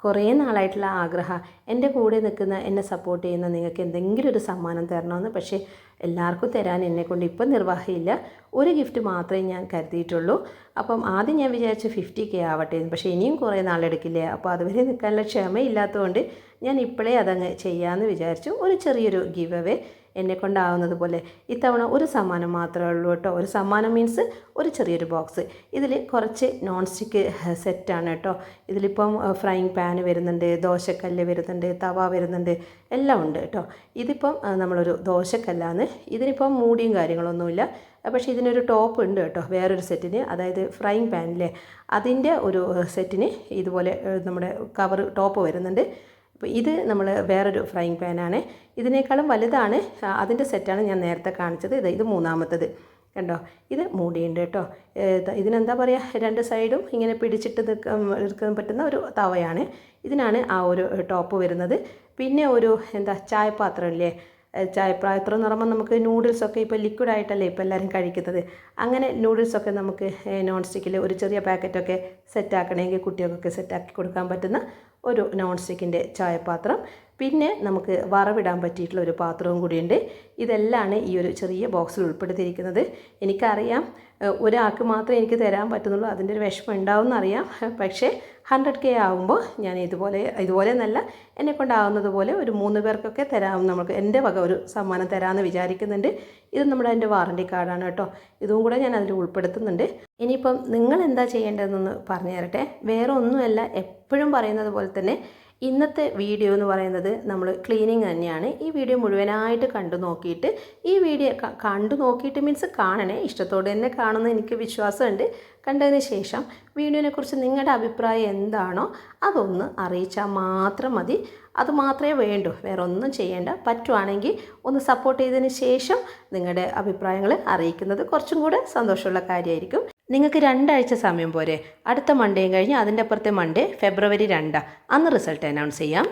കുറേ നാളായിട്ടുള്ള ആഗ്രഹം എൻ്റെ കൂടെ നിൽക്കുന്ന എന്നെ സപ്പോർട്ട് ചെയ്യുന്ന നിങ്ങൾക്ക് എന്തെങ്കിലും ഒരു സമ്മാനം തരണമെന്ന്. പക്ഷേ എല്ലാവർക്കും തരാൻ എന്നെക്കൊണ്ട് ഇപ്പം നിർവാഹമില്ല. ഒരു ഗിഫ്റ്റ് മാത്രമേ ഞാൻ കരുതിയിട്ടുള്ളൂ. അപ്പം ആദ്യം ഞാൻ വിചാരിച്ചു 50K ആവട്ടെ, പക്ഷേ ഇനിയും കുറേ നാളെടുക്കില്ലേ. അപ്പോൾ അതുവരെ നിൽക്കാനുള്ള ക്ഷമയില്ലാത്തതുകൊണ്ട് ഞാൻ ഇപ്പോഴേ അതങ്ങ് ചെയ്യാമെന്ന് വിചാരിച്ചു. ഒരു ചെറിയൊരു ഗിവ് അവേ എന്നെക്കൊണ്ടാവുന്നത് പോലെ. ഇത്തവണ ഒരു സമ്മാനം മാത്രമേ ഉള്ളൂ കേട്ടോ. ഒരു സമ്മാനം മീൻസ് ഒരു ചെറിയൊരു ബോക്സ്. ഇതിൽ കുറച്ച് നോൺ സ്റ്റിക്ക് സെറ്റാണ് കേട്ടോ. ഇതിലിപ്പം ഫ്രൈങ് പാൻ വരുന്നുണ്ട്, ദോശക്കല്ല് വരുന്നുണ്ട്, തവ വരുന്നുണ്ട്, എല്ലാം ഉണ്ട് കേട്ടോ. ഇതിപ്പം നമ്മളൊരു ദോശക്കല്ലാണ്. ഇതിനിപ്പം മൂടിയും കാര്യങ്ങളൊന്നുമില്ല. പക്ഷേ ഇതിനൊരു ടോപ്പ് ഉണ്ട് കേട്ടോ വേറൊരു സെറ്റിന്. അതായത് ഫ്രൈങ് പാനിലെ അതിൻ്റെ ഒരു സെറ്റിന് ഇതുപോലെ നമ്മുടെ കവർ ടോപ്പ് വരുന്നുണ്ട്. അപ്പോൾ ഇത് നമ്മൾ വേറൊരു ഫ്രൈങ് പാനാണ്. ഇതിനേക്കാളും വലുതാണ്. അതിൻ്റെ സെറ്റാണ് ഞാൻ നേരത്തെ കാണിച്ചത്. ഇത് മൂന്നാമത്തത് കണ്ടോ. ഇത് മൂടിയുണ്ട് കേട്ടോ. ഇതിനെന്താ പറയുക, രണ്ട് സൈഡും ഇങ്ങനെ പിടിച്ചിട്ട് എടുക്കാൻ പറ്റുന്ന ഒരു തവയാണ്. ഇതിനാണ് ആ ഒരു ടോപ്പ് വരുന്നത്. പിന്നെ ഒരു ചായപാത്രം ഇല്ലേ, ചായപാത്രം എന്ന് പറയുമ്പോൾ നമുക്ക് നൂഡിൽസൊക്കെ ഇപ്പോൾ ലിക്വിഡായിട്ടല്ലേ ഇപ്പോൾ എല്ലാവരും കഴിക്കുന്നത്. അങ്ങനെ നൂഡിൽസൊക്കെ നമുക്ക് നോൺ സ്റ്റിക്കിൽ ഒരു ചെറിയ പാക്കറ്റൊക്കെ സെറ്റാക്കണമെങ്കിൽ കുട്ടികൾക്കൊക്കെ സെറ്റാക്കി കൊടുക്കാൻ പറ്റുന്ന ഒരു നോൺ സ്റ്റിക്കിൻ്റെ ചായപാത്രം. പിന്നെ നമുക്ക് വറവിടാൻ പറ്റിയിട്ടുള്ള ഒരു പാത്രവും കൂടിയുണ്ട്. ഇതെല്ലാം ഈ ഒരു ചെറിയ ബോക്സിൽ ഉൾപ്പെടുത്തിയിരിക്കുന്നത്. എനിക്കറിയാം ഒരാൾക്ക് മാത്രമേ എനിക്ക് തരാൻ പറ്റുന്നുള്ളൂ, അതിൻ്റെ ഒരു വിഷമം ഉണ്ടാവുമെന്നറിയാം. പക്ഷേ 100K ആകുമ്പോൾ ഞാൻ ഇതുപോലെ നല്ല എന്നെക്കൊണ്ടാവുന്നത് പോലെ ഒരു 3 പേർക്കൊക്കെ തരാം. നമുക്ക് എൻ്റെ വക ഒരു സമ്മാനം തരാമെന്ന് വിചാരിക്കുന്നുണ്ട്. ഇത് നമ്മുടെ എൻ്റെ വാറണ്ടി കാർഡാണ് കേട്ടോ. ഇതും കൂടെ ഞാൻ അതിൽ ഉൾപ്പെടുത്തുന്നുണ്ട്. ഇനിയിപ്പം നിങ്ങൾ എന്താ ചെയ്യേണ്ടതെന്നൊന്ന് പറഞ്ഞു തരട്ടെ. വേറെ ഒന്നുമല്ല, എപ്പോഴും പറയുന്നത് പോലെ തന്നെ ഇന്നത്തെ വീഡിയോ എന്ന് പറയുന്നത് നമ്മൾ ക്ലീനിങ് തന്നെയാണ്. ഈ വീഡിയോ മുഴുവനായിട്ട് കണ്ടു നോക്കിയിട്ട്, ഈ വീഡിയോ കണ്ടു നോക്കിയിട്ട് മീൻസ് കാണണേ, ഇഷ്ടത്തോടെ തന്നെ കാണുമെന്ന് എനിക്ക് വിശ്വാസമുണ്ട്. കണ്ടതിന് ശേഷം വീഡിയോനെക്കുറിച്ച് നിങ്ങളുടെ അഭിപ്രായം എന്താണോ അതൊന്ന് അറിയിച്ചാൽ മാത്രം മതി. അത് മാത്രമേ വേണ്ടൂ, വേറെ ഒന്നും ചെയ്യേണ്ട. പറ്റുവാണെങ്കിൽ ഒന്ന് സപ്പോർട്ട് ചെയ്തതിന് ശേഷം നിങ്ങളുടെ അഭിപ്രായങ്ങൾ അറിയിക്കുന്നത് കുറച്ചും കൂടെ സന്തോഷമുള്ള കാര്യമായിരിക്കും. നിങ്ങൾക്ക് 2 ആഴ്ച സമയം പോരെ. അടുത്ത മൺഡേയും കഴിഞ്ഞ് അതിൻ്റെ അപ്പുറത്തെ മൺഡേ ഫെബ്രുവരി 2 അന്ന് റിസൾട്ട് അനൗൺസ് ചെയ്യാം.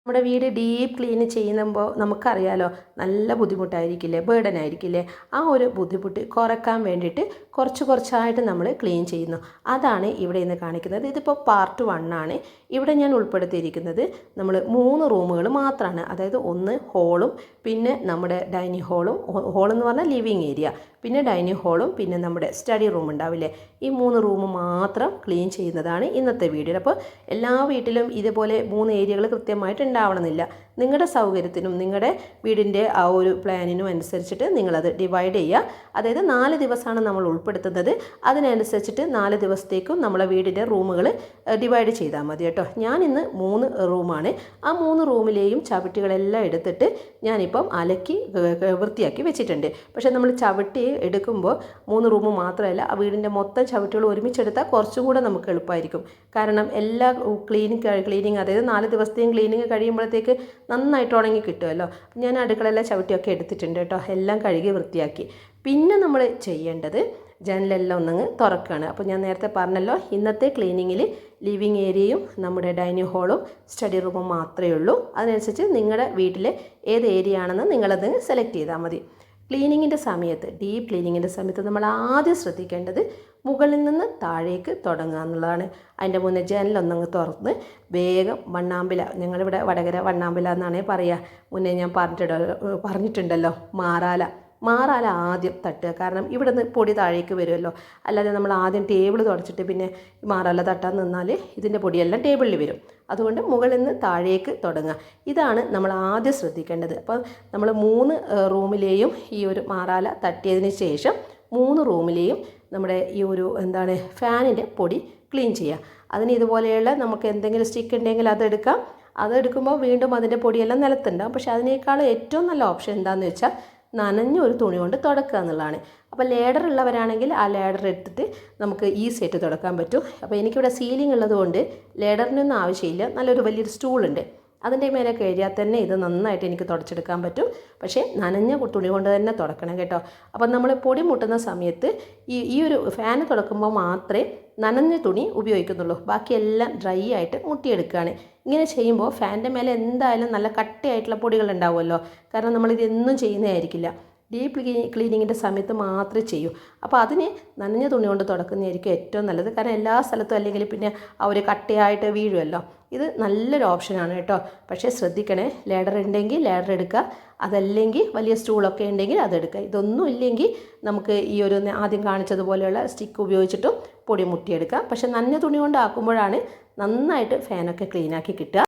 നമ്മുടെ വീട് ഡീപ്പ് ക്ലീൻ ചെയ്യുമ്പോൾ നമുക്കറിയാലോ നല്ല ബുദ്ധിമുട്ടായിരിക്കില്ലേ, ബേർഡൻ ആയിരിക്കില്ലേ. ആ ഒരു ബുദ്ധിമുട്ട് കുറയ്ക്കാൻ വേണ്ടിയിട്ട് കുറച്ചായിട്ട് നമ്മൾ ക്ലീൻ ചെയ്യുന്നു. അതാണ് ഇവിടെ ഇന്ന് കാണിക്കുന്നത്. ഇതിപ്പോൾ പാർട്ട് 1 ആണ്. ഇവിടെ ഞാൻ ഉൾപ്പെടുത്തിയിരിക്കുന്നത് നമ്മൾ 3 റൂമുകൾ മാത്രമാണ്. അതായത് ഒന്ന് ഹോളും, പിന്നെ നമ്മുടെ ഡൈനിങ് ഹോളെന്ന് പറഞ്ഞാൽ ലിവിങ് ഏരിയ, പിന്നെ ഡൈനിങ് ഹോളും, പിന്നെ നമ്മുടെ സ്റ്റഡി റൂം ഉണ്ടാവില്ലേ. ഈ 3 റൂം മാത്രം ക്ലീൻ ചെയ്യുന്നതാണ് ഇന്നത്തെ വീഡിയോ. അപ്പോൾ എല്ലാ വീട്ടിലും ഇതുപോലെ 3 ഏരിയകൾ കൃത്യമായിട്ട് ഉണ്ടാവണമെന്നില്ല. നിങ്ങളുടെ സൗകര്യത്തിനും നിങ്ങളുടെ വീടിൻ്റെ ആ ഒരു പ്ലാനിനും അനുസരിച്ചിട്ട് നിങ്ങളത് ഡിവൈഡ് ചെയ്യുക. അതായത് 4 ദിവസമാണ് നമ്മൾ ഉൾപ്പെടുത്തുന്നത്. അതിനനുസരിച്ചിട്ട് 4 ദിവസത്തേക്കും നമ്മളെ വീടിൻ്റെ റൂമുകൾ ഡിവൈഡ് ചെയ്താൽ മതി കേട്ടോ. ഞാൻ ഇന്ന് 3 റൂമാണ്. ആ 3 റൂമിലെയും ചവിട്ടികളെല്ലാം എടുത്തിട്ട് ഞാനിപ്പം അലക്കി വൃത്തിയാക്കി വെച്ചിട്ടുണ്ട്. പക്ഷേ നമ്മൾ ചവിട്ടി എടുക്കുമ്പോൾ 3 റൂം മാത്രമല്ല, ആ വീടിൻ്റെ മൊത്തം ചവിട്ടികൾ ഒരുമിച്ചെടുത്താൽ കുറച്ചും കൂടെ നമുക്ക് എളുപ്പമായിരിക്കും. കാരണം എല്ലാ ക്ലീനിങ് അതായത് 4 ദിവസത്തെയും ക്ലീനിങ് കഴിയുമ്പോഴത്തേക്ക് നന്നായിട്ട് ഉണങ്ങി കിട്ടുമല്ലോ. ഞാൻ അടുക്കളയെല്ലാം ചവിട്ടിയൊക്കെ എടുത്തിട്ടുണ്ട് കേട്ടോ. എല്ലാം കഴുകി വൃത്തിയാക്കി. പിന്നെ നമ്മൾ ചെയ്യേണ്ടത് ജനലെല്ലാം ഒന്നങ്ങ് തുറക്കുകയാണ്. അപ്പോൾ ഞാൻ നേരത്തെ പറഞ്ഞല്ലോ, ഇന്നത്തെ ക്ലീനിങ്ങിൽ ലിവിങ് ഏരിയയും നമ്മുടെ ഡൈനിങ് ഹോളും സ്റ്റഡി റൂമും മാത്രമേ ഉള്ളൂ. അതിനനുസരിച്ച് നിങ്ങളുടെ വീട്ടിലെ ഏത് ഏരിയ ആണെന്ന് നിങ്ങളത് സെലക്ട് ചെയ്താൽ മതി. ക്ലീനിങ്ങിൻ്റെ സമയത്ത്, ഡീപ്പ് ക്ലീനിങ്ങിൻ്റെ സമയത്ത് നമ്മൾ ആദ്യം ശ്രദ്ധിക്കേണ്ടത് മുകളിൽ നിന്ന് താഴേക്ക് തുടങ്ങുക എന്നുള്ളതാണ്. അതിൻ്റെ മുന്നേ ജനലൊന്നങ്ങ് തുറന്ന് വേഗം വണ്ണാമ്പില, ഞങ്ങളിവിടെ വടകര വണ്ണാമ്പില എന്നാണ് പറയുക. മുന്നേ ഞാൻ പറഞ്ഞിട്ടുണ്ടല്ലോ, മാറാല ആദ്യം തട്ടുക. കാരണം ഇവിടെ നിന്ന് പൊടി താഴേക്ക് വരുമല്ലോ. അല്ലാതെ നമ്മൾ ആദ്യം ടേബിൾ തുടച്ചിട്ട് പിന്നെ മാറാല തട്ടാൻ നിന്നാൽ ഇതിൻ്റെ പൊടിയെല്ലാം ടേബിളിൽ വരും. അതുകൊണ്ട് മുകളിൽ നിന്ന് താഴേക്ക് തുടങ്ങുക. ഇതാണ് നമ്മൾ ആദ്യം ശ്രദ്ധിക്കേണ്ടത്. അപ്പോൾ നമ്മൾ 3 റൂമിലെയും ഈ ഒരു മാറാല തട്ടിയതിന് ശേഷം 3 റൂമിലെയും നമ്മുടെ ഈ ഒരു ഫാനിൻ്റെ പൊടി ക്ലീൻ ചെയ്യുക. അതിന് ഇതുപോലെയുള്ള നമുക്ക് എന്തെങ്കിലും സ്റ്റിക്ക് ഉണ്ടെങ്കിൽ അതെടുക്കുമ്പോൾ വീണ്ടും അതിൻ്റെ പൊടിയെല്ലാം നിലത്തുണ്ടാകും. പക്ഷേ അതിനേക്കാൾ ഏറ്റവും നല്ല ഓപ്ഷൻ എന്താണെന്ന് വെച്ചാൽ നനഞ്ഞ ഒരു തുണി കൊണ്ട് തുടക്കുക എന്നുള്ളതാണ്. അപ്പോൾ ലേഡർ ഉള്ളവരാണെങ്കിൽ ആ ലേഡർ എടുത്തിട്ട് നമുക്ക് ഈസി ആയിട്ട് തുടക്കാൻ പറ്റും. അപ്പോൾ എനിക്കിവിടെ സീലിംഗ് ഉള്ളതുകൊണ്ട് ലേഡറിനൊന്നും ആവശ്യമില്ല. നല്ലൊരു വലിയൊരു സ്റ്റൂളുണ്ട്, അതിൻ്റെ മേലെ കയറിയാൽ തന്നെ ഇത് നന്നായിട്ട് എനിക്ക് തുടച്ചെടുക്കാൻ പറ്റും. പക്ഷേ നനഞ്ഞ തുണി കൊണ്ട് തന്നെ തുടക്കണം കേട്ടോ. അപ്പം നമ്മൾ പൊടി മുട്ടുന്ന സമയത്ത് ഈ ഒരു ഫാന് തുടക്കുമ്പോൾ മാത്രമേ നനഞ്ഞ തുണി ഉപയോഗിക്കുന്നുള്ളൂ. ബാക്കിയെല്ലാം ഡ്രൈ ആയിട്ട് മുട്ടിയെടുക്കുകയാണ്. ഇങ്ങനെ ചെയ്യുമ്പോൾ ഫാനിൻ്റെ മേലെ എന്തായാലും നല്ല കട്ടിയായിട്ടുള്ള പൊടികൾ ഉണ്ടാവുമല്ലോ. കാരണം നമ്മളിതെന്നും ചെയ്യുന്നതായിരിക്കില്ല. ഡീപ്പ് ക്ലീനിങ്ങിൻ്റെ സമയത്ത് മാത്രമേ ചെയ്യൂ. അപ്പോൾ അതിന് നനഞ്ഞ തുണി കൊണ്ട് തുടക്കുന്നതായിരിക്കും ഏറ്റവും നല്ലത്. കാരണം എല്ലാ സ്ഥലത്തും അല്ലെങ്കിൽ പിന്നെ ആ ഒരു കട്ടയായിട്ട് വീഴുമല്ലോ. ഇത് നല്ലൊരു ഓപ്ഷനാണ് കേട്ടോ. പക്ഷേ ശ്രദ്ധിക്കണേ, ലാഡർ ഉണ്ടെങ്കിൽ ലാഡർ എടുക്കുക, അതല്ലെങ്കിൽ വലിയ സ്റ്റൂളൊക്കെ ഉണ്ടെങ്കിൽ അതെടുക്കുക. ഇതൊന്നും ഇല്ലെങ്കിൽ നമുക്ക് ഈ ഒരു ആദ്യം കാണിച്ചതുപോലെയുള്ള സ്റ്റിക്ക് ഉപയോഗിച്ചിട്ടും പൊടി മുട്ടിയെടുക്കുക. പക്ഷേ നനഞ്ഞ തുണി കൊണ്ട് ആക്കുമ്പോഴാണ് നന്നായിട്ട് ഫാനൊക്കെ ക്ലീനാക്കി കിട്ടുക.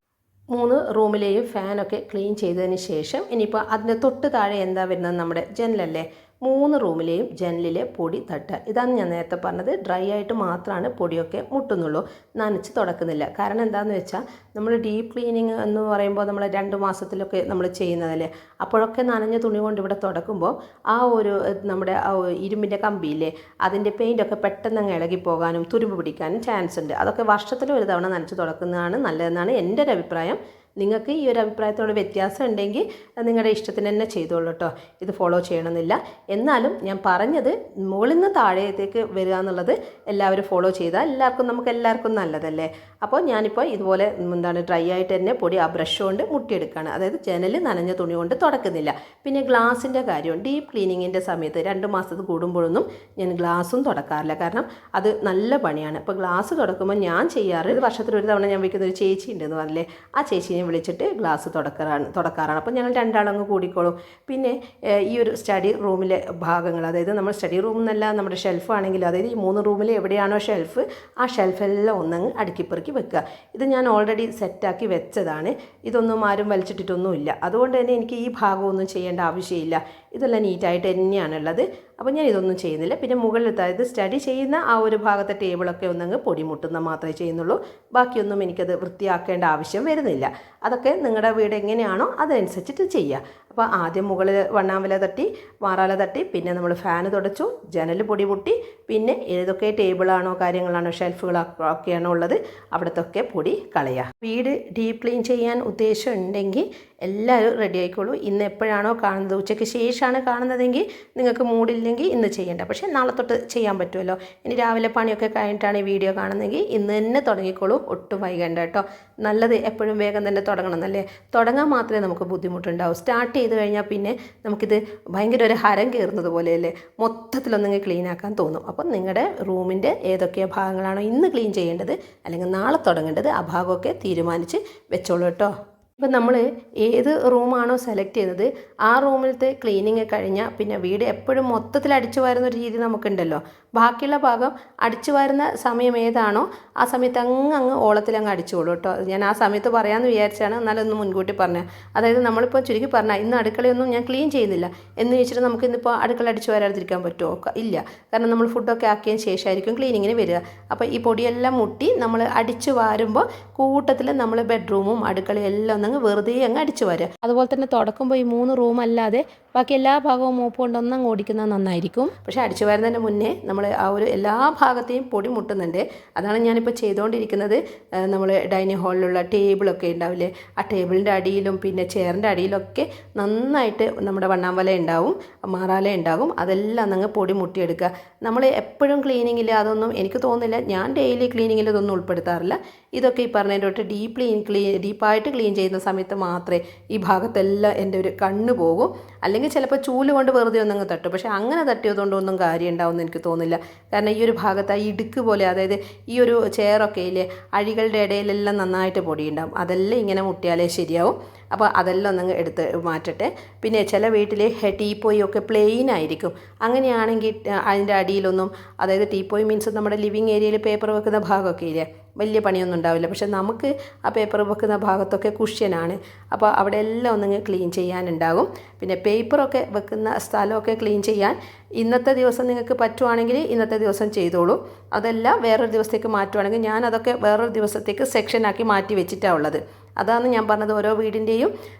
3 റൂമിലെയും ഫാനൊക്കെ ക്ലീൻ ചെയ്തതിന് ശേഷം ഇനിയിപ്പോൾ അതിൻ്റെ തൊട്ട് താഴെ എന്താ വരുന്നത്, നമ്മുടെ ജനലല്ലേ, 3 റൂമിലെയും ജനലിലെ പൊടി തട്ടുക. ഇതാണ് ഞാൻ നേരത്തെ പറഞ്ഞത്, ഡ്രൈ ആയിട്ട് മാത്രമാണ് പൊടിയൊക്കെ മുട്ടുന്നുള്ളൂ, നനച്ച് തുടക്കുന്നില്ല. കാരണം എന്താണെന്ന് വെച്ചാൽ നമ്മൾ ഡീപ്പ് ക്ലീനിങ് എന്ന് പറയുമ്പോൾ നമ്മൾ 2 മാസത്തിലൊക്കെ നമ്മൾ ചെയ്യുന്നതല്ലേ, അപ്പോഴൊക്കെ നനഞ്ഞ തുണി കൊണ്ട് ഇവിടെ തുടക്കുമ്പോൾ ആ ഒരു നമ്മുടെ ആ ഇരുമ്പിൻ്റെ കമ്പിയില്ലേ, അതിൻ്റെ പെയിൻ്റൊക്കെ പെട്ടെന്ന് അങ്ങ് ഇളകിപ്പോകാനും തുരുമ്പ് പിടിക്കാനും ചാൻസ് ഉണ്ട്. അതൊക്കെ വർഷത്തിൽ ഒരു തവണ നനച്ച് തുടക്കുന്നതാണ് നല്ലതെന്നാണ് എൻ്റെ ഒരു അഭിപ്രായം. നിങ്ങൾക്ക് ഈ ഒരു അഭിപ്രായത്തോട് വ്യത്യാസം ഉണ്ടെങ്കിൽ നിങ്ങളുടെ ഇഷ്ടത്തിന് തന്നെ ചെയ്തോളൂ കേട്ടോ. ഇത് ഫോളോ ചെയ്യണമെന്നില്ല. എന്നാലും ഞാൻ പറഞ്ഞത് മുകളിൽ നിന്ന് താഴേക്ക് വരിക എന്നുള്ളത് എല്ലാവരും ഫോളോ ചെയ്താൽ നമുക്ക് എല്ലാവർക്കും നല്ലതല്ലേ. അപ്പോൾ ഞാനിപ്പോൾ ഇതുപോലെ ഡ്രൈ ആയിട്ട് തന്നെ പൊടി ആ ബ്രഷ് കൊണ്ട് മുട്ടിയെടുക്കുകയാണ്. അതായത് ജനൽ നനഞ്ഞ തുണി കൊണ്ട് തുടക്കുന്നില്ല. പിന്നെ ഗ്ലാസിൻ്റെ കാര്യം, ഡീപ്പ് ക്ലീനിങ്ങിൻ്റെ സമയത്ത് 2 മാസത്തിൽ കൂടുമ്പോഴൊന്നും ഞാൻ ഗ്ലാസും തുടക്കാറില്ല. കാരണം അത് നല്ല പണിയാണ്. അപ്പോൾ ഗ്ലാസ് തുടക്കുമ്പോൾ ഞാൻ ചെയ്യാറ്, വർഷത്തിൽ ഒരു തവണ ഞാൻ വയ്ക്കുന്ന ഒരു ചേച്ചി ഉണ്ടെന്ന് പറഞ്ഞില്ലേ, ആ ചേച്ചീനെ വിളിച്ചിട്ട് ഗ്ലാസ് തുടക്കാറാണ്. അപ്പോൾ ഞങ്ങൾ രണ്ടാളങ്ങ് കൂടിക്കോളും. പിന്നെ ഈ ഒരു സ്റ്റഡി റൂമിലെ ഭാഗങ്ങൾ, അതായത് നമ്മൾ സ്റ്റഡി റൂം എന്നല്ല, നമ്മുടെ ഷെൽഫ് ആണെങ്കിലും, അതായത് ഈ 3 റൂമിൽ എവിടെയാണോ ഷെൽഫ്, ആ ഷെൽഫെല്ലാം ഒന്നങ്ങ് അടുക്കിപ്പെറുക്കി വെക്കുക. ഇത് ഞാൻ ഓൾറെഡി സെറ്റാക്കി വെച്ചതാണ്. ഇതൊന്നും ആരും വലിച്ചിട്ടിട്ടൊന്നുമില്ല. അതുകൊണ്ട് തന്നെ എനിക്ക് ഈ ഭാഗമൊന്നും ചെയ്യേണ്ട ആവശ്യമില്ല. ഇതെല്ലാം നീറ്റായിട്ട് തന്നെയാണുള്ളത്. അപ്പോൾ ഞാൻ ഇതൊന്നും ചെയ്യുന്നില്ല. പിന്നെ മുകളിൽ, അതായത് സ്റ്റഡി ചെയ്യുന്ന ആ ഒരു ഭാഗത്തെ ടേബിളൊക്കെ ഒന്നങ്ങ് പൊടി മുട്ടുന്ന മാത്രമേ ചെയ്യുന്നുള്ളൂ. ബാക്കിയൊന്നും എനിക്കത് വൃത്തിയാക്കേണ്ട ആവശ്യം വരുന്നില്ല. അതൊക്കെ നിങ്ങളുടെ വീട് എങ്ങനെയാണോ അതനുസരിച്ചിട്ട് ചെയ്യുക. അപ്പോൾ ആദ്യം മുകളിൽ വണ്ണാമ്പല തട്ടി, മാറാല തട്ടി, പിന്നെ നമ്മൾ ഫാന് തുടച്ചു, ജനൽ പൊടി പൊട്ടി, പിന്നെ ഏതൊക്കെ ടേബിളാണോ കാര്യങ്ങളാണോ ഷെൽഫുകളൊക്കെയാണോ ഉള്ളത് അവിടത്തൊക്കെ പൊടി കളയുക. വീട് ഡീപ്പ് ക്ലീൻ ചെയ്യാൻ ഉദ്ദേശം ഉണ്ടെങ്കിൽ എല്ലാവരും റെഡി ആയിക്കോളൂ. ഇന്ന് എപ്പോഴാണോ കാണുന്നത്, ഉച്ചയ്ക്ക് ശേഷമാണ് കാണുന്നതെങ്കിൽ നിങ്ങൾക്ക് മൂടില്ലെങ്കിൽ ഇന്ന് ചെയ്യേണ്ട, പക്ഷേ നാളെ തൊട്ട് ചെയ്യാൻ പറ്റുമല്ലോ. ഇനി രാവിലെ പണിയൊക്കെ കഴിഞ്ഞിട്ടാണ് ഈ വീഡിയോ കാണുന്നതെങ്കിൽ ഇന്ന് തന്നെ തുടങ്ങിക്കോളൂ, ഒട്ടും വൈകണ്ട കേട്ടോ. നല്ലത് എപ്പോഴും വേഗം തന്നെ തുടങ്ങണം എന്നല്ലേ. തുടങ്ങാൻ മാത്രമേ നമുക്ക് ബുദ്ധിമുട്ടുണ്ടാവും. സ്റ്റാർട്ട് ചെയ്ത് കഴിഞ്ഞാൽ പിന്നെ നമുക്കിത് ഭയങ്കര ഒരു ഹരം കയറുന്നത് പോലെയല്ലേ, മൊത്തത്തിലൊന്നെങ്കിൽ ക്ലീൻ ആക്കാൻ തോന്നും. അപ്പം നിങ്ങളുടെ റൂമിൻ്റെ ഏതൊക്കെ ഭാഗങ്ങളാണോ ഇന്ന് ക്ലീൻ ചെയ്യേണ്ടത് അല്ലെങ്കിൽ നാളെ തുടങ്ങേണ്ടത്, ആ ഭാഗമൊക്കെ തീരുമാനിച്ച് വെച്ചോളൂ കേട്ടോ. ഇപ്പം നമ്മൾ ഏത് റൂമാണോ സെലക്ട് ചെയ്യുന്നത് ആ റൂമിലത്തെ ക്ലീനിങ് കഴിഞ്ഞാൽ പിന്നെ വീട് എപ്പോഴും മൊത്തത്തിൽ അടിച്ചു വാരുന്ന ഒരു രീതി നമുക്കുണ്ടല്ലോ. ബാക്കിയുള്ള ഭാഗം അടിച്ചു വാരുന്ന സമയം ഏതാണോ ആ സമയത്ത് അങ്ങ് ഓളത്തിലങ്ങ് അടിച്ചോളൂ കേട്ടോ. ഞാൻ ആ സമയത്ത് പറയാമെന്ന് വിചാരിച്ചാണ്, എന്നാലും ഒന്ന് മുൻകൂട്ടി പറഞ്ഞത്. അതായത് നമ്മളിപ്പോൾ ചുരുക്കി പറഞ്ഞാൽ ഇന്ന് അടുക്കളയൊന്നും ഞാൻ ക്ലീൻ ചെയ്യുന്നില്ല എന്ന് ചോദിച്ചിട്ട് നമുക്ക് ഇന്നിപ്പോൾ അടുക്കള അടിച്ചു വരാതിരിക്കാൻ പറ്റുമോ? ഇല്ല. കാരണം നമ്മൾ ഫുഡൊക്കെ ആക്കിയതിന് ശേഷമായിരിക്കും ക്ലീനിങ്ങിന് വരിക. അപ്പോൾ ഈ പൊടിയെല്ലാം മുട്ടി നമ്മൾ അടിച്ചു വാരുമ്പോൾ കൂട്ടത്തിൽ നമ്മൾ ബെഡ്റൂമും അടുക്കളയും എല്ലാം വെറുതെ അങ്ങ് അടിച്ചു വരിക. അതുപോലെ തന്നെ തുടക്കുമ്പോൾ ഈ 3 റൂം അല്ലാതെ ബാക്കി എല്ലാ ഭാഗവും മൂപ്പ് കൊണ്ട് ഒന്നങ്ങ് ഓടിക്കുന്നത് നന്നായിരിക്കും. പക്ഷേ അടിച്ചു വരുന്നതിന് മുന്നേ നമ്മൾ ആ ഒരു എല്ലാ ഭാഗത്തെയും പൊടി മുട്ടുന്നുണ്ട്. അതാണ് ഞാനിപ്പോൾ ചെയ്തുകൊണ്ടിരിക്കുന്നത്. നമ്മൾ ഡൈനിങ് ഹാളിലുള്ള ടേബിളൊക്കെ ഉണ്ടാവില്ലേ, ആ ടേബിളിൻ്റെ അടിയിലും പിന്നെ ചെയറിൻ്റെ അടിയിലൊക്കെ നന്നായിട്ട് നമ്മുടെ വണ്ണാമ്പല ഉണ്ടാവും, മാറാല ഉണ്ടാകും. അതെല്ലാം അങ്ങ് പൊടി മുട്ടിയെടുക്കുക. നമ്മൾ എപ്പോഴും ക്ലീനിങ്ങിൽ അതൊന്നും എനിക്ക് തോന്നുന്നില്ല, ഞാൻ ഡെയിലി ക്ലീനിങ്ങിൽ ഇതൊന്നും ഉൾപ്പെടുത്താറില്ല. ഇതൊക്കെ ഈ പറഞ്ഞതിൻ്റെ തൊട്ട് ഡീപ്പായിട്ട് ക്ലീൻ ചെയ്യുന്ന സമയത്ത് മാത്രമേ ഈ ഭാഗത്തെല്ലാം എൻ്റെ ഒരു കണ്ണ് പോകും. അല്ലെങ്കിൽ ചിലപ്പോൾ ചൂല് കൊണ്ട് വെറുതെ ഒന്നങ്ങ് തട്ടും. പക്ഷേ അങ്ങനെ തട്ടിയതുകൊണ്ടൊന്നും കാര്യം ഉണ്ടാവുമെന്ന് എനിക്ക് തോന്നുന്നില്ല. കാരണം ഈ ഒരു ഭാഗത്ത് ആ ഇടുക്ക് പോലെ, അതായത് ഈ ഒരു ചെയറൊക്കെ ഇല്ലേ, അഴികളുടെ ഇടയിലെല്ലാം നന്നായിട്ട് പൊടിയുണ്ടാവും. അതെല്ലാം ഇങ്ങനെ മുട്ടിയാലേ ശരിയാവും. അപ്പോൾ അതെല്ലാം ഒന്നങ്ങ് എടുത്ത് മാറ്റട്ടെ. പിന്നെ ചില വീട്ടിൽ ടീപ്പോയൊക്കെ പ്ലെയിൻ ആയിരിക്കും. അങ്ങനെയാണെങ്കിൽ അതിൻ്റെ അടിയിലൊന്നും, അതായത് ടീപ്പോയ് മീൻസ് നമ്മുടെ ലിവിങ് ഏരിയയിൽ പേപ്പർ വെക്കുന്ന ഭാഗമൊക്കെ ഇല്ലേ, വലിയ പണിയൊന്നും ഉണ്ടാവില്ല. പക്ഷെ നമുക്ക് ആ പേപ്പർ വെക്കുന്ന ഭാഗത്തൊക്കെ കുഷ്യനാണ്. അപ്പോൾ അവിടെ എല്ലാം ഒന്നങ്ങ് ക്ലീൻ ചെയ്യാനുണ്ടാകും. പിന്നെ പേപ്പറൊക്കെ വെക്കുന്ന സ്ഥലമൊക്കെ ക്ലീൻ ചെയ്യാൻ ഇന്നത്തെ ദിവസം നിങ്ങൾക്ക് പറ്റുവാണെങ്കിൽ ഇന്നത്തെ ദിവസം ചെയ്തോളൂ. അതല്ല വേറൊരു ദിവസത്തേക്ക് മാറ്റുവാണെങ്കിൽ ഞാൻ അതൊക്കെ വേറൊരു ദിവസത്തേക്ക് സെക്ഷനാക്കി മാറ്റി വെച്ചിട്ടാണ് ഉള്ളത്. അതാണ് ഞാൻ പറഞ്ഞത്, ഓരോ വീടിൻ്റെയും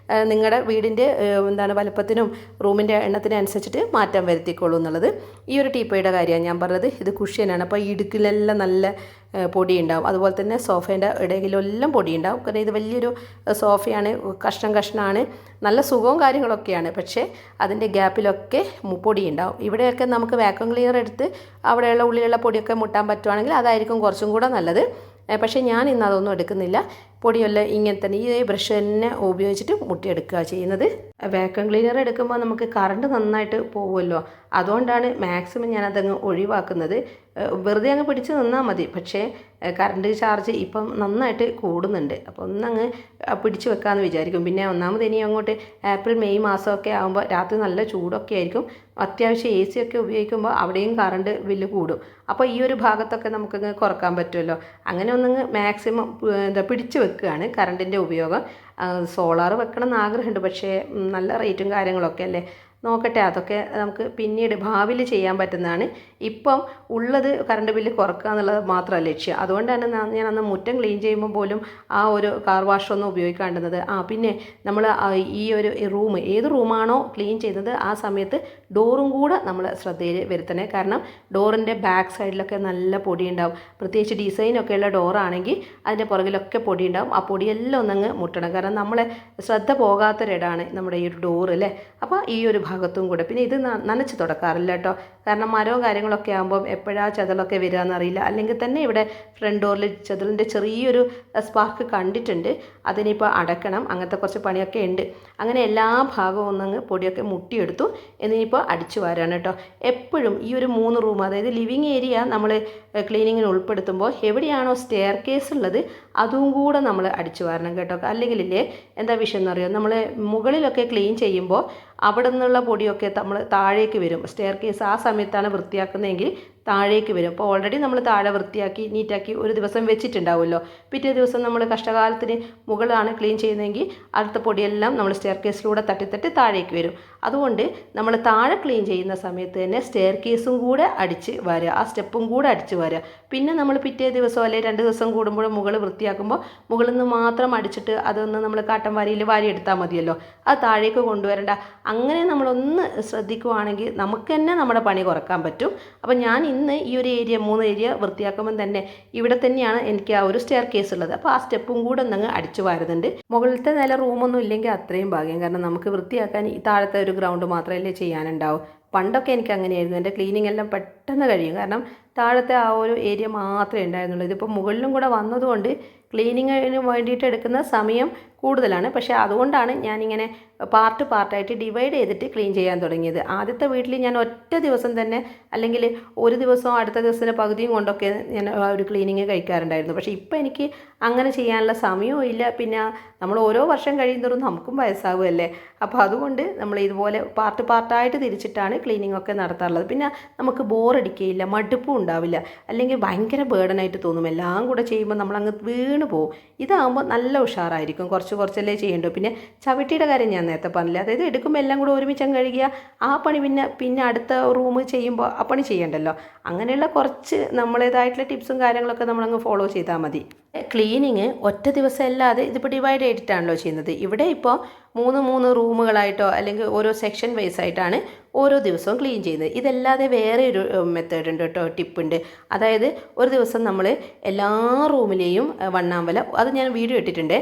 നിങ്ങളുടെ വീടിൻ്റെ വലുപ്പത്തിനും റൂമിൻ്റെ എണ്ണത്തിനും അനുസരിച്ചിട്ട് മാറ്റം വരുത്തിക്കോളൂ എന്നുള്ളത്. ഈ ഒരു ടീപ്പോയുടെ കാര്യമാണ് ഞാൻ പറഞ്ഞത്. ഇത് കുഷ്യനാണ്. അപ്പോൾ ഈ ഇടുക്കിലെല്ലാം നല്ല പൊടി ഉണ്ടാവും. അതുപോലെ തന്നെ സോഫേൻ്റെ ഇടയിലെല്ലാം പൊടി ഉണ്ടാവും. കാരണം ഇത് വലിയൊരു സോഫയാണ്, കഷ്ണമാണ്, നല്ല സുഖവും കാര്യങ്ങളൊക്കെയാണ്. പക്ഷേ അതിൻ്റെ ഗ്യാപ്പിലൊക്കെ പൊടി ഉണ്ടാവും. ഇവിടെയൊക്കെ നമുക്ക് വാക്യൂം ക്ലീനർ എടുത്ത് അവിടെയുള്ള ഉള്ളിലുള്ള പൊടിയൊക്കെ മുട്ടാൻ പറ്റുവാണെങ്കിൽ അതായിരിക്കും കുറച്ചും കൂടെ നല്ലത്. പക്ഷേ ഞാൻ ഇന്ന് അതൊന്നും എടുക്കുന്നില്ല. പൊടിയെല്ലാം ഇങ്ങനെ തന്നെ ഈ ബ്രഷ് തന്നെ ഉപയോഗിച്ചിട്ട് മുട്ടിയെടുക്കുക ചെയ്യുന്നത്. വാക്യൂം ക്ലീനർ എടുക്കുമ്പോൾ നമുക്ക് കറണ്ട് നന്നായിട്ട് പോകുമല്ലോ, അതുകൊണ്ടാണ് മാക്സിമം ഞാനതങ്ങ് ഒഴിവാക്കുന്നത്. വെറുതെ അങ്ങ് പിടിച്ച് നിന്നാൽ മതി, പക്ഷേ കറണ്ട് ചാർജ് ഇപ്പം നന്നായിട്ട് കൂടുന്നുണ്ട്. അപ്പോൾ ഒന്നങ്ങ് പിടിച്ച് വെക്കാമെന്ന് വിചാരിക്കും. പിന്നെ ഒന്നാമത് ഇനി അങ്ങോട്ട് ഏപ്രിൽ മെയ് മാസമൊക്കെ ആകുമ്പോൾ രാത്രി നല്ല ചൂടൊക്കെ ആയിരിക്കും. അത്യാവശ്യം AC ഒക്കെ ഉപയോഗിക്കുമ്പോൾ അവിടെയും കറണ്ട് ബില്ല് കൂടും. അപ്പോൾ ഈ ഒരു ഭാഗത്തൊക്കെ നമുക്കങ്ങ് കുറക്കാൻ പറ്റുമല്ലോ. അങ്ങനെ ഒന്നങ്ങ് മാക്സിമം പിടിച്ച് വെക്കുകയാണ് കറണ്ടിൻ്റെ ഉപയോഗം. സോളാർ വെക്കണം എന്ന് ആഗ്രഹമുണ്ട്, പക്ഷേ നല്ല റേറ്റും കാര്യങ്ങളൊക്കെ അല്ലേ. നോക്കട്ടെ, അതൊക്കെ നമുക്ക് പിന്നീട് ഭാവിയിൽ ചെയ്യാൻ പറ്റുന്നതാണ്. ഇപ്പം ഉള്ളത് കറണ്ട് ബില്ല് കുറക്കുക എന്നുള്ളത് മാത്രമല്ല ലക്ഷ്യം. അതുകൊണ്ടാണ് ഞാൻ അന്ന് മുറ്റം ക്ലീൻ ചെയ്യുമ്പോൾ പോലും ആ ഒരു കാർ വാഷൊന്നും ഉപയോഗിക്കാണ്ടുന്നത്. പിന്നെ നമ്മൾ ഈ ഒരു റൂം ഏത് റൂമാണോ ക്ലീൻ ചെയ്യുന്നത് ആ സമയത്ത് ഡോറും കൂടെ നമ്മൾ ശ്രദ്ധയിൽ വരുത്തണേ. കാരണം ഡോറിൻ്റെ ബാക്ക് സൈഡിലൊക്കെ നല്ല പൊടി ഉണ്ടാവും. പ്രത്യേകിച്ച് ഡിസൈനൊക്കെയുള്ള ഡോറാണെങ്കിൽ അതിൻ്റെ പുറകിലൊക്കെ പൊടി ഉണ്ടാവും. ആ പൊടിയെല്ലാം ഒന്നങ്ങ് മുട്ടണം. കാരണം നമ്മളെ ശ്രദ്ധ പോകാത്തൊരിടാണ് നമ്മുടെ ഈ ഒരു ഡോറ് അല്ലേ. അപ്പോൾ ഈ ഒരു ഭാഗത്തും കൂടെ പിന്നെ ഇത് നനച്ച് തുടക്കാറില്ല കേട്ടോ. കാരണം മരവും കാര്യങ്ങളൊക്കെ ആകുമ്പം എപ്പോഴാണ് ചെതലൊക്കെ വരിക എന്നറിയില്ല. അല്ലെങ്കിൽ തന്നെ ഇവിടെ ഫ്രണ്ട് ഡോറിൽ ചെതലിൻ്റെ ചെറിയൊരു സ്പാർക്ക് കണ്ടിട്ടുണ്ട്. അതിനിപ്പോൾ അടക്കണം, അങ്ങനത്തെ കുറച്ച് പണിയൊക്കെ ഉണ്ട്. അങ്ങനെ എല്ലാ ഭാഗവും ഒന്നങ്ങ് പൊടിയൊക്കെ മുട്ടിയെടുത്തു. എന്നിപ്പോൾ അടിച്ചു വാരാണ് കേട്ടോ. എപ്പോഴും ഈ ഒരു 3 റൂം, അതായത് ലിവിങ് ഏരിയ നമ്മൾ ക്ലീനിങ്ങിന് ഉൾപ്പെടുത്തുമ്പോൾ എവിടെയാണോ സ്റ്റെയർ കേസ് ഉള്ളത് അതും കൂടെ നമ്മൾ അടിച്ചു വാരണം കേട്ടോ. അല്ലെങ്കിലില്ലേ എന്താ വിഷയം എന്നറിയോ, നമ്മൾ മുകളിലൊക്കെ ക്ലീൻ ചെയ്യുമ്പോൾ അവിടെ നിന്നുള്ള പൊടിയൊക്കെ നമ്മൾ താഴേക്ക് വരും. സ്റ്റെയർ കേസ് ആ സമയത്താണ് വൃത്തിയാക്കുന്നതെങ്കിൽ താഴേക്ക് വരും. അപ്പോൾ ഓൾറെഡി നമ്മൾ താഴെ വൃത്തിയാക്കി നീറ്റാക്കി ഒരു ദിവസം വെച്ചിട്ടുണ്ടാവുമല്ലോ. പിറ്റേ ദിവസം നമ്മൾ കഷ്ടകാലത്തിന് മുകളാണ് ക്ലീൻ ചെയ്യുന്നതെങ്കിൽ അടുത്ത പൊടിയെല്ലാം നമ്മൾ സ്റ്റെയർ കേസിലൂടെ തട്ടി താഴേക്ക് വരും. അതുകൊണ്ട് നമ്മൾ താഴെ ക്ലീൻ ചെയ്യുന്ന സമയത്ത് തന്നെ സ്റ്റെയർ കേസും കൂടെ അടിച്ച് വാരുക, ആ സ്റ്റെപ്പും കൂടെ അടിച്ച് വാരുക. പിന്നെ നമ്മൾ പിറ്റേ ദിവസം അല്ലെങ്കിൽ 2 ദിവസം കൂടുമ്പോൾ മുകൾ വൃത്തിയാക്കുമ്പോൾ മുകളിൽ നിന്ന് മാത്രം അടിച്ചിട്ട് അതൊന്ന് നമ്മൾ കാട്ടൻ വാരിയിൽ വാരിയെടുത്താൽ മതിയല്ലോ. അത് താഴേക്ക് കൊണ്ടുവരേണ്ട. അങ്ങനെ നമ്മളൊന്ന് ശ്രദ്ധിക്കുവാണെങ്കിൽ നമുക്ക് തന്നെ നമ്മുടെ പണി കുറക്കാൻ പറ്റും. അപ്പോൾ ഞാൻ ഇന്ന് ഈ ഒരു ഏരിയ 3 ഏരിയ വൃത്തിയാക്കുമ്പം തന്നെ ഇവിടെ തന്നെയാണ് എനിക്ക് ആ ഒരു സ്റ്റെയർ കേസ് ഉള്ളത്. അപ്പോൾ ആ സ്റ്റെപ്പും കൂടെ ഒന്നങ്ങ് അടിച്ചു വാരുന്നുണ്ട്. മുകളിലത്തെ നില റൂമൊന്നും ഇല്ലെങ്കിൽ അത്രയും ഭാഗ്യം. കാരണം നമുക്ക് വൃത്തിയാക്കാൻ ഈ താഴത്തെ ഒരു ഗ്രൗണ്ട് മാത്രമല്ലേ ചെയ്യാനുണ്ടാവും. പണ്ടൊക്കെ എനിക്ക് അങ്ങനെയായിരുന്നു. എൻ്റെ ക്ലീനിങ് എല്ലാം പെട്ടെന്ന് കഴിയും. കാരണം താഴത്തെ ആ ഒരു ഏരിയ മാത്രമേ ഉണ്ടായിരുന്നുള്ളൂ. ഇതിപ്പോൾ മുകളിലും കൂടെ വന്നതുകൊണ്ട് ക്ലീനിങ്ങിന് വേണ്ടിയിട്ട് എടുക്കുന്ന സമയം കൂടുതലാണ്. പക്ഷേ അതുകൊണ്ടാണ് ഞാനിങ്ങനെ പാർട്ടായിട്ട് ഡിവൈഡ് ചെയ്തിട്ട് ക്ലീൻ ചെയ്യാൻ തുടങ്ങിയത്. ആദ്യത്തെ വീട്ടിൽ ഞാൻ ഒറ്റ ദിവസം തന്നെ, അല്ലെങ്കിൽ ഒരു ദിവസവും അടുത്ത ദിവസത്തിൻ്റെ പകുതിയും കൊണ്ടൊക്കെ ഞാൻ ഒരു ക്ലീനിങ് കഴിക്കാറുണ്ടായിരുന്നു. പക്ഷേ ഇപ്പോൾ എനിക്ക് അങ്ങനെ ചെയ്യാനുള്ള സമയവും ഇല്ല. പിന്നെ നമ്മൾ ഓരോ വർഷം കഴിയുന്നതോറും നമുക്കും വയസ്സാകുമല്ലേ. അപ്പോൾ അതുകൊണ്ട് നമ്മൾ ഇതുപോലെ പാർട്ടായിട്ട് തിരിച്ചിട്ടാണ് ക്ലീനിങ് ഒക്കെ നടത്താറുള്ളത്. പിന്നെ നമുക്ക് ബോറടിക്കുകയില്ല, മടുപ്പും ഉണ്ടാവില്ല. അല്ലെങ്കിൽ ഭയങ്കര ബേർഡനായിട്ട് തോന്നും. എല്ലാം കൂടെ ചെയ്യുമ്പോൾ നമ്മളങ്ങ് വീണ് പോകും. ഇതാകുമ്പോൾ നല്ല ഉഷാറായിരിക്കും. കുറച്ചല്ലേ ചെയ്യേണ്ടൂ. പിന്നെ ചവിട്ടിയുടെ കാര്യം ഞാൻ നേരത്തെ പറഞ്ഞില്ല. അതായത് എടുക്കുമ്പോൾ എല്ലാം കൂടെ ഒരുമിച്ചങ്ങ് കഴുകിയ ആ പണി പിന്നെ അടുത്ത റൂം ചെയ്യുമ്പോൾ ആ പണി ചെയ്യണ്ടല്ലോ. അങ്ങനെയുള്ള കുറച്ച് നമ്മളേതായിട്ടുള്ള ടിപ്സും കാര്യങ്ങളൊക്കെ നമ്മളങ്ങ് ഫോളോ ചെയ്താൽ മതി. ക്ലീനിങ് ഒറ്റ ദിവസം അല്ലാതെ ഇതിപ്പോൾ ഡിവൈഡ് ചെയ്തിട്ടാണല്ലോ ചെയ്യുന്നത്. ഇവിടെ ഇപ്പോൾ 3 റൂമുകളായിട്ടോ അല്ലെങ്കിൽ ഓരോ സെക്ഷൻ വൈസ് ആയിട്ടാണ് ഓരോ ദിവസവും ക്ലീൻ ചെയ്യുന്നത്. ഇതല്ലാതെ വേറെ ഒരു മെത്തേഡ് ഉണ്ട് കേട്ടോ, ടിപ്പുണ്ട്. അതായത് ഒരു ദിവസം നമ്മൾ എല്ലാ റൂമിലെയും വണ്ണാമ്പല, അത് ഞാൻ വീഡിയോ ഇട്ടിട്ടുണ്ട്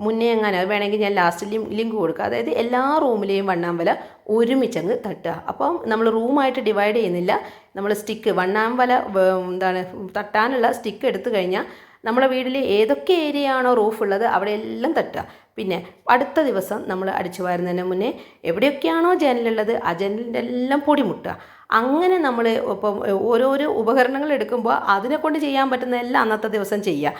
മുന്നേ, എങ്ങനെ വേണമെങ്കിൽ ഞാൻ ലാസ്റ്റ് ലിങ്ക് കൊടുക്കുക. അതായത് എല്ലാ റൂമിലെയും വണ്ണാമ്പല ഒരുമിച്ചങ്ങ് തട്ടുക. അപ്പം നമ്മൾ റൂമായിട്ട് ഡിവൈഡ് ചെയ്യുന്നില്ല. നമ്മൾ സ്റ്റിക്ക് വണ്ണാമ്പല തട്ടാനുള്ള സ്റ്റിക്ക് എടുത്തു കഴിഞ്ഞാൽ നമ്മളെ വീട്ടിൽ ഏതൊക്കെ ഏരിയ ആണോ റൂഫ് ഉള്ളത് അവിടെയെല്ലാം തട്ടുക. പിന്നെ അടുത്ത ദിവസം നമ്മൾ അടിച്ചു വാരുന്നതിന് മുന്നേ എവിടെയൊക്കെയാണോ ജനലുള്ളത് ആ ജനലിൻ്റെ എല്ലാം പൊടി മുട്ടുക. അങ്ങനെ നമ്മൾ ഇപ്പം ഓരോരോ ഉപകരണങ്ങൾ എടുക്കുമ്പോൾ അതിനെ കൊണ്ട് ചെയ്യാൻ പറ്റുന്ന എല്ലാം അന്നത്തെ ദിവസം ചെയ്യുക,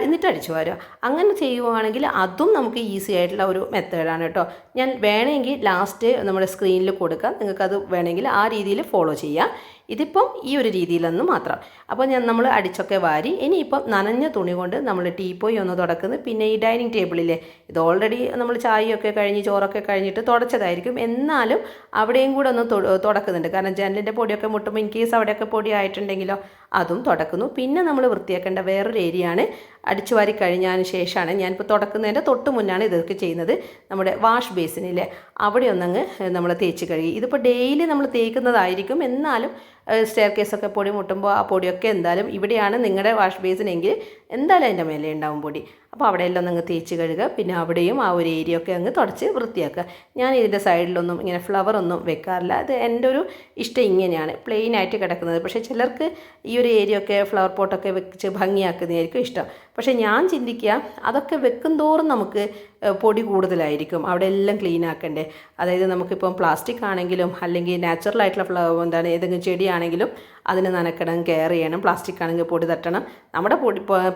എന്നിട്ട് അടിച്ചു വാരുക. അങ്ങനെ ചെയ്യുവാണെങ്കിൽ അതും നമുക്ക് ഈസി ആയിട്ടുള്ള ഒരു മെത്തേഡാണ് കേട്ടോ. ഞാൻ വേണമെങ്കിൽ ലാസ്റ്റ് നമ്മുടെ സ്ക്രീനിൽ കൊടുക്കാം, നിങ്ങൾക്കത് വേണമെങ്കിൽ ആ രീതിയിൽ ഫോളോ ചെയ്യാം. ഇതിപ്പം ഈ ഒരു രീതിയിലൊന്ന് മാത്രം. അപ്പോൾ നമ്മൾ അടിച്ചൊക്കെ വാരി ഇനിയിപ്പം നനഞ്ഞ തുണി കൊണ്ട് നമ്മൾ ടീപ്പോയി ഒന്ന് തുടക്കുന്നത്. പിന്നെ ഈ ഡൈനിങ് ടേബിളിലെ ഇത് ഓൾറെഡി നമ്മൾ ചായയൊക്കെ കഴിഞ്ഞ് ചോറൊക്കെ കഴിഞ്ഞിട്ട് തുടച്ചതായിരിക്കും, എന്നാലും അവിടെയും കൂടെ ഒന്ന് തുടക്കുന്നുണ്ട്. കാരണം ജനലിൻ്റെ പൊടിയൊക്കെ മുട്ടുമ്പോൾ ഇൻ കേസ് അവിടെയൊക്കെ പൊടി ആയിട്ടുണ്ടെങ്കിലോ അതും തുടക്കുന്നു. പിന്നെ നമ്മൾ വൃത്തിയാക്കേണ്ട വേറൊരു ഏരിയയാണ് അടിച്ചു വാരി കഴിഞ്ഞതിന് ശേഷമാണ്, ഞാനിപ്പോൾ തുടക്കുന്നതിൻ്റെ തൊട്ട് മുന്നാണ് ഇതൊക്കെ ചെയ്യുന്നത്, നമ്മുടെ വാഷ് ബേസിനിലെ അവിടെ ഒന്നങ്ങ് നമ്മൾ തേച്ച് കഴുകി. ഇതിപ്പോൾ ഡെയിലി നമ്മൾ തേക്കുന്നതായിരിക്കും, എന്നാലും സ്റ്റെയർ കേസൊക്കെ പൊടി മുട്ടുമ്പോൾ ആ പൊടിയൊക്കെ എന്തായാലും ഇവിടെയാണ് നിങ്ങളുടെ വാഷ് ബേസിനെങ്കിൽ എന്തായാലും അതിൻ്റെ മേലെ ഉണ്ടാവും പൊടി. അപ്പോൾ അവിടെയെല്ലാം ഒന്ന് അങ്ങ് തേച്ച് കഴുകുക. പിന്നെ അവിടെയും ആ ഒരു ഏരിയ ഒക്കെ അങ്ങ് തുടച്ച് വൃത്തിയാക്കുക. ഞാൻ ഇതിൻ്റെ സൈഡിലൊന്നും ഇങ്ങനെ ഫ്ലവർ ഒന്നും വെക്കാറില്ല. അത് എൻ്റെ ഒരു ഇഷ്ടം ഇങ്ങനെയാണ്, പ്ലെയിൻ ആയിട്ട് കിടക്കുന്നത്. പക്ഷേ ചിലർക്ക് ഈ ഒരു ഏരിയ ഒക്കെ ഫ്ലവർ പോട്ടൊക്കെ വെച്ച് ഭംഗിയാക്കുന്നതായിരിക്കും ഇഷ്ടം. പക്ഷേ ഞാൻ ചിന്തിക്കുക, അതൊക്കെ വെക്കും തോറും നമുക്ക് പൊടി കൂടുതലായിരിക്കും, അവിടെ എല്ലാം ക്ലീൻ ആക്കണ്ടേ. അതായത് നമുക്കിപ്പം പ്ലാസ്റ്റിക് ആണെങ്കിലും അല്ലെങ്കിൽ നാച്ചുറൽ ആയിട്ടുള്ള ഏതെങ്കിലും ചെടിയാണെങ്കിലും അതിന് നനക്കണം, കെയർ ചെയ്യണം. പ്ലാസ്റ്റിക് ആണെങ്കിൽ പൊടി തട്ടണം, നമ്മുടെ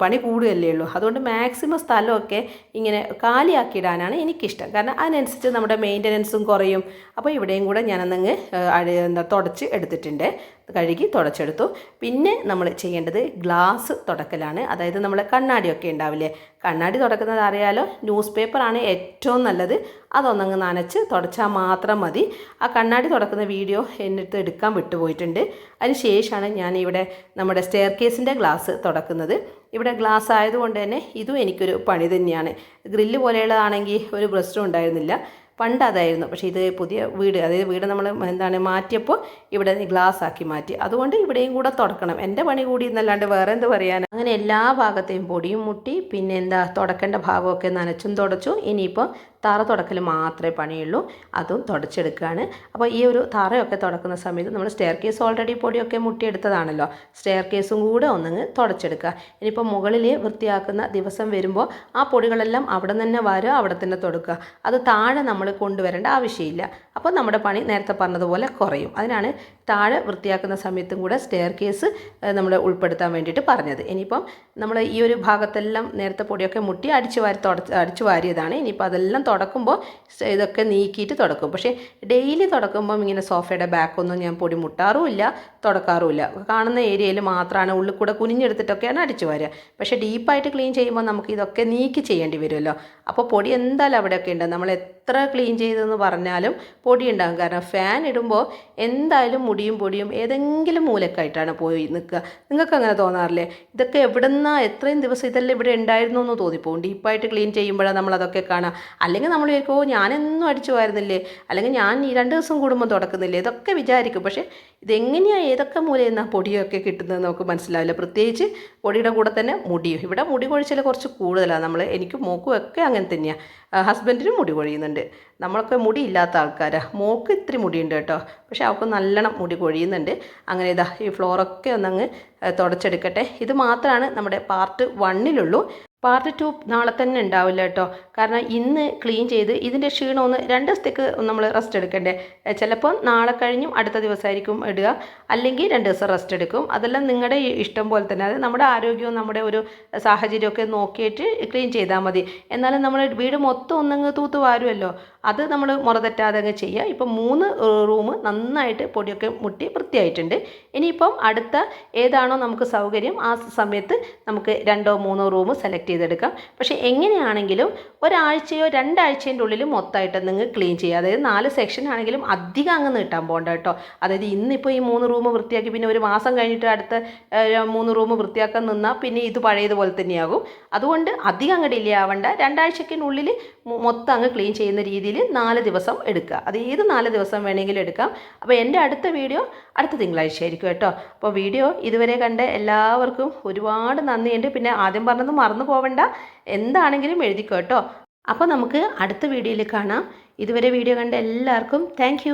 പണി കൂടുകയല്ലേ ഉള്ളൂ. അതുകൊണ്ട് മാക്സിമം സ്ഥലമൊക്കെ ഇങ്ങനെ കാലിയാക്കിയിടാനാണ് എനിക്കിഷ്ടം. കാരണം അതിനനുസരിച്ച് നമ്മുടെ മെയിൻ്റനൻസും കുറയും. അപ്പോൾ ഇവിടെയും കൂടെ ഞാനന്നങ്ങ് തുടച്ച് എടുത്തിട്ടുണ്ട്, കഴുകി തുടച്ചെടുത്തു. പിന്നെ നമ്മൾ ചെയ്യേണ്ടത് ഗ്ലാസ് തുടക്കലാണ്. അതായത് നമ്മൾ കണ്ണാടിയൊക്കെ ഉണ്ടാവില്ലേ, കണ്ണാടി തുടക്കുന്നത് അറിയാലോ, ന്യൂസ് പേപ്പറാണ് ഏറ്റവും നല്ലത്. അതൊന്നങ്ങ് നനച്ച് തുടച്ചാൽ മാത്രം മതി. ആ കണ്ണാടി തുടക്കുന്ന വീഡിയോ എന്നിട്ട് എടുക്കാൻ വിട്ടുപോയിട്ടുണ്ട്. അതിന് ശേഷമാണ് ഞാനിവിടെ നമ്മുടെ സ്റ്റെയർ കേസിൻ്റെ ഗ്ലാസ് തുടക്കുന്നത്. ഇവിടെ ഗ്ലാസ് ആയതുകൊണ്ട് തന്നെ ഇതും എനിക്കൊരു പണി തന്നെയാണ്. ഗ്രില്ല് പോലെയുള്ളതാണെങ്കിൽ ഒരു പ്രശ്നം ഉണ്ടായിരുന്നില്ല, പണ്ട് അതായിരുന്നു. പക്ഷേ ഇത് പുതിയ വീട്, അതായത് വീട് നമ്മൾ മാറ്റിയപ്പോൾ ഇവിടെ ഗ്ലാസ് ആക്കി മാറ്റി. അതുകൊണ്ട് ഇവിടെയും കൂടെ തുടക്കണം. എൻ്റെ പണി കൂടി എന്നല്ലാണ്ട് വേറെ എന്ത് പറയാൻ. അങ്ങനെ എല്ലാ ഭാഗത്തെയും പൊടിയും മുട്ടി, പിന്നെ തുടക്കേണ്ട ഭാഗമൊക്കെ നനച്ചും തുടച്ചു. ഇനിയിപ്പോൾ തറ തുടക്കൽ മാത്രമേ പണിയുള്ളൂ, അതും തുടച്ചെടുക്കുകയാണ്. അപ്പോൾ ഈ ഒരു തറയൊക്കെ തുടക്കുന്ന സമയത്ത് നമ്മൾ സ്റ്റെയർ കേസ് ഓൾറെഡി പൊടിയൊക്കെ മുട്ടിയെടുത്തതാണല്ലോ, സ്റ്റെയർ കേസും കൂടെ ഒന്നങ്ങ് തുടച്ചെടുക്കുക. ഇനിയിപ്പോൾ മുകളിൽ വൃത്തിയാക്കുന്ന ദിവസം വരുമ്പോൾ ആ പൊടികളെല്ലാം അവിടെ തന്നെ വരും, അവിടെ തന്നെ തുടക്കുക. അത് താഴെ നമ്മൾ കൊണ്ടുവരേണ്ട ആവശ്യമില്ല. അപ്പോൾ നമ്മുടെ പണി നേരത്തെ പറഞ്ഞതുപോലെ കുറയും. അതിനാണ് താഴെ വൃത്തിയാക്കുന്ന സമയത്തും കൂടെ സ്റ്റെയർ കേസ് നമ്മൾ ഉൾപ്പെടുത്താൻ വേണ്ടിയിട്ട് പറഞ്ഞത്. ഇനിയിപ്പം നമ്മൾ ഈ ഒരു ഭാഗത്തെല്ലാം നേരത്തെ പൊടിയൊക്കെ മുട്ടി അടിച്ചു വാരിയതാണ്. ഇനിയിപ്പോൾ അതെല്ലാം തുടക്കുമ്പോൾ ഇതൊക്കെ നീക്കിയിട്ട് തുടക്കും. പക്ഷേ ഡെയിലി തുടക്കുമ്പം ഇങ്ങനെ സോഫയുടെ ബാക്കൊന്നും ഞാൻ പൊടി മുട്ടാറുമില്ല, തുടക്കാറുമില്ല. കാണുന്ന ഏരിയയിൽ മാത്രമാണ് ഉള്ളിൽ കൂടെ കുനിഞ്ഞെടുത്തിട്ടൊക്കെയാണ് അടിച്ചു വാരുക. പക്ഷേ ഡീപ്പായിട്ട് ക്ലീൻ ചെയ്യുമ്പോൾ നമുക്ക് ഇതൊക്കെ നീക്കി ചെയ്യേണ്ടി വരുമല്ലോ. അപ്പോൾ പൊടി എന്തായാലും അവിടെയൊക്കെ ഉണ്ട്. നമ്മൾ എത്ര ക്ലീൻ ചെയ്തെന്ന് പറഞ്ഞാലും പൊടി ഉണ്ടാകും. കാരണം ഫാൻ ഇടുമ്പോൾ എന്തായാലും മുടിയും പൊടിയും ഏതെങ്കിലും മൂലക്കായിട്ടാണ് പോയി നിൽക്കുക. നിങ്ങൾക്ക് അങ്ങനെ തോന്നാറില്ലേ? ഇതൊക്കെ എവിടെന്നാ എത്രയും ദിവസം ഇതെല്ലാം ഇവിടെ ഉണ്ടായിരുന്നു എന്ന് തോന്നിപ്പോകും. ഡീപ്പായിട്ട് ക്ലീൻ ചെയ്യുമ്പോഴാണ് നമ്മളതൊക്കെ കാണാം. അല്ലെങ്കിൽ നമ്മൾ വിചാരിക്കും, ഞാനെന്നും അടിച്ചു വാരുന്നില്ലേ, അല്ലെങ്കിൽ ഞാൻ ഈ 2 ദിവസം കൂടുമ്പോൾ തുടക്കുന്നില്ലേ, ഇതൊക്കെ വിചാരിക്കും. പക്ഷേ ഇതെങ്ങനെയാണ് ഏതൊക്കെ മൂലയിൽ നിന്നാണ് പൊടിയൊക്കെ കിട്ടുന്നത് നമുക്ക് മനസ്സിലാവില്ല. പ്രത്യേകിച്ച് പൊടിയുടെ കൂടെ തന്നെ മുടിയും. ഇവിടെ മുടി കൊഴിച്ചിൽ കുറച്ച് കൂടുതലാണ്. എനിക്ക് മോക്കും ഒക്കെ അങ്ങനെ തന്നെയാണ്. ഹസ്ബൻഡിനും മുടി കൊഴിയുന്നുണ്ട്. നമ്മളൊക്കെ മുടി ഇല്ലാത്ത ആൾക്കാരാണ്. മോൾക്ക് ഇത്തിരി മുടിയുണ്ട് കേട്ടോ, പക്ഷേ അവൾക്ക് നല്ലോണം മുടി കൊഴിയുന്നുണ്ട്. അങ്ങനെ ഈ ഫ്ലോറൊക്കെ ഒന്നങ്ങ് തുടച്ചെടുക്കട്ടെ. ഇത് മാത്രമാണ് നമ്മുടെ പാർട്ട് 1-ലുള്ളൂ. പാർട്ട് 2 നാളെ തന്നെ ഉണ്ടാവില്ല കേട്ടോ. കാരണം ഇന്ന് ക്ലീൻ ചെയ്ത് ഇതിൻ്റെ ക്ഷീണം ഒന്ന് 2 ദിവസത്തേക്ക് നമ്മൾ റെസ്റ്റ് എടുക്കണ്ടേ. ചിലപ്പോൾ നാളെ കഴിഞ്ഞും അടുത്ത ദിവസമായിരിക്കും ഇടുക, അല്ലെങ്കിൽ 2 ദിവസം റെസ്റ്റ് എടുക്കും. അതെല്ലാം നിങ്ങളുടെ ഇഷ്ടം പോലെ തന്നെ. അത് നമ്മുടെ ആരോഗ്യവും നമ്മുടെ ഒരു സാഹചര്യമൊക്കെ നോക്കിയിട്ട് ക്ലീൻ ചെയ്താൽ മതി. എന്നാലും നമ്മൾ വീട് മൊത്തം ഒന്നങ്ങ് തൂത്ത് വാരുമല്ലോ, അത് നമ്മൾ മുറ തെറ്റാതെ അങ്ങ് ചെയ്യുക. ഇപ്പം 3 റൂം നന്നായിട്ട് പൊടിയൊക്കെ മുട്ടി വൃത്തിയായിട്ടുണ്ട്. ഇനിയിപ്പം അടുത്ത ഏതാണോ നമുക്ക് സൗകര്യം ആ സമയത്ത് നമുക്ക് 2ഓ 3ഓ റൂം സെലക്ട് ചെയ്തെടുക്കാം. പക്ഷേ എങ്ങനെയാണെങ്കിലും ഒരാഴ്ചയോ 2 ആഴ്ചേൻ്റെ ഉള്ളിൽ മൊത്തമായിട്ട് നിങ്ങൾ ക്ലീൻ ചെയ്യുക. അതായത് 4 സെക്ഷൻ ആണെങ്കിലും അധികം അങ്ങ് നീട്ടാൻ പോകണ്ട കേട്ടോ. അതായത് ഇന്നിപ്പോൾ ഈ 3 റൂം വൃത്തിയാക്കി പിന്നെ ഒരു മാസം കഴിഞ്ഞിട്ട് അടുത്ത 3 റൂം വൃത്തിയാക്കാൻ നിന്നാൽ പിന്നെ ഇത് പഴയതുപോലെ തന്നെയാകും. അതുകൊണ്ട് അധികം അങ്ങ് ഡിലേ ആവണ്ട. 2 ആഴ്ചയ്ക്കുള്ളിൽ മൊത്തം അങ്ങ് ക്ലീൻ ചെയ്യുന്ന രീതിയിൽ 4 ദിവസം എടുക്കുക. അത് ഏത് 4 ദിവസം വേണമെങ്കിലും എടുക്കാം. അപ്പോൾ എൻ്റെ അടുത്ത വീഡിയോ അടുത്ത തിങ്കളാഴ്ച ആയിരിക്കും കേട്ടോ. അപ്പോൾ വീഡിയോ ഇതുവരെ കണ്ട എല്ലാവർക്കും ഒരുപാട് നന്ദിയുണ്ട്. പിന്നെ ആദ്യം പറഞ്ഞത് മറന്നു പോവണ്ട, എന്താണെങ്കിലും എഴുതിക്കോ കേട്ടോ. അപ്പോൾ നമുക്ക് അടുത്ത വീഡിയോയിൽ കാണാം. ഇതുവരെ വീഡിയോ കണ്ട എല്ലാവർക്കും താങ്ക്